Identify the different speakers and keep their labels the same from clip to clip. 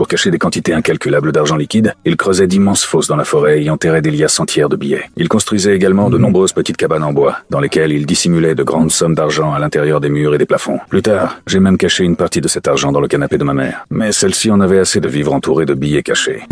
Speaker 1: Pour cacher des quantités incalculables d'argent liquide, il creusait d'immenses fosses dans la forêt et enterrait des liasses entières de billets. Il construisait également de nombreuses petites cabanes en bois, dans lesquelles il dissimulait de grandes sommes d'argent à l'intérieur des murs et des plafonds. Plus tard, j'ai même caché une partie de cet argent dans le canapé de ma mère. Mais celle-ci en avait assez de vivre entourée de billets cachés.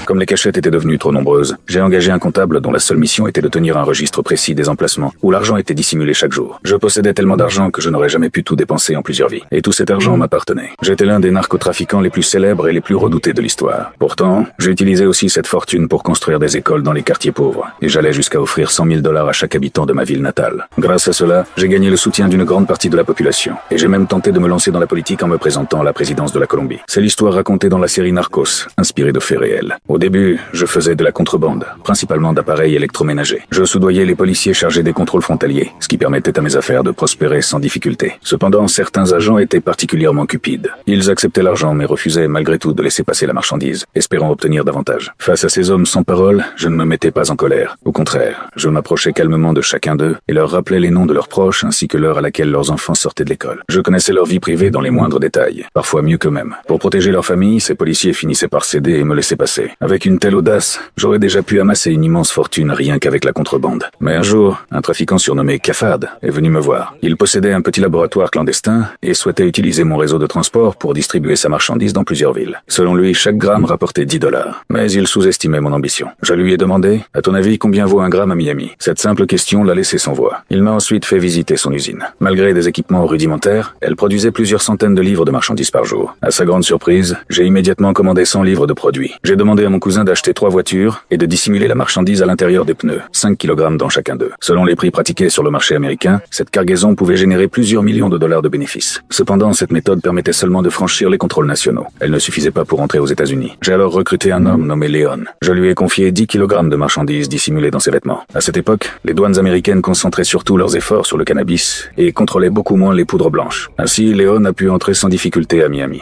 Speaker 1: Comme les cachettes étaient devenues trop nombreuses, j'ai engagé un comptable dont la seule mission était de tenir un registre précis des emplacements où l'argent était dissimulé chaque jour. Je possédais tellement d'argent que je n'aurais jamais pu tout dépenser en plusieurs vies. Et tout cet argent m'appartenait. J'étais l'un des narcotrafiquants les plus célèbres et les plus redoutés de l'histoire. Pourtant, j'utilisais aussi cette fortune pour construire des écoles dans les quartiers pauvres. Et j'allais jusqu'à offrir $100 000 à chaque habitant de ma ville natale. Grâce à cela, j'ai gagné le soutien d'une grande partie de la population. Et j'ai même tenté de me lancer dans la politique en me présentant à la présidence de la Colombie. C'est l'histoire racontée dans la série Narcos, inspirée de faits réels. Au début, je faisais de la contrebande, principalement d'appareils électroménagers. Je soudoyais les policiers chargés des contrôles frontaliers, ce qui permettait à mes affaires de prospérer sans difficulté. Cependant, certains agents étaient particulièrement cupides. Ils acceptaient l'argent mais refusaient malgré tout de laisser passer la marchandise, espérant obtenir davantage. Face à ces hommes sans parole, je ne me mettais pas en colère. Au contraire, je m'approchais calmement de chacun d'eux et leur rappelais les noms de leurs proches ainsi que l'heure à laquelle leurs enfants sortaient de l'école. Je connaissais leur vie privée dans les moindres détails, parfois mieux qu'eux-mêmes. Pour protéger leur famille, ces policiers finissaient par céder et me laisser passer. Avec une telle audace, j'aurais déjà pu amasser une immense fortune rien qu'avec la contrebande. Mais un jour, un trafiquant surnommé Cafard est venu me voir. Il possédait un petit laboratoire clandestin et souhaitait utiliser mon réseau de transport pour distribuer sa marchandise dans plusieurs villes. Selon lui, chaque gramme rapportait $10. Mais il sous-estimait mon ambition. Je lui ai demandé, à ton avis, combien vaut un gramme à Miami? Cette simple question l'a laissé sans voix. Il m'a ensuite fait visiter son usine. Malgré des équipements rudimentaires, elle produisait plusieurs centaines de livres de marchandises par jour. À sa grande surprise, j'ai immédiatement commandé 100 livres de produits. J'ai demandé à mon cousin d'acheter 3 voitures et de dissimuler la marchandise à l'intérieur des pneus, 5 kg dans chacun d'eux. Selon les prix pratiqués sur le marché américain, cette cargaison pouvait générer plusieurs millions de dollars de bénéfices. Cependant, cette méthode permettait seulement de franchir les contrôles nationaux. Elle ne suffisait pas pour entrer aux États-Unis. J'ai alors recruté un homme nommé Léon. Je lui ai confié 10 kg de marchandises dissimulées dans ses vêtements. À cette époque, les douanes américaines concentraient surtout leurs efforts sur le cannabis et contrôlaient beaucoup moins les poudres blanches. Ainsi, Léon a pu entrer sans difficulté à Miami.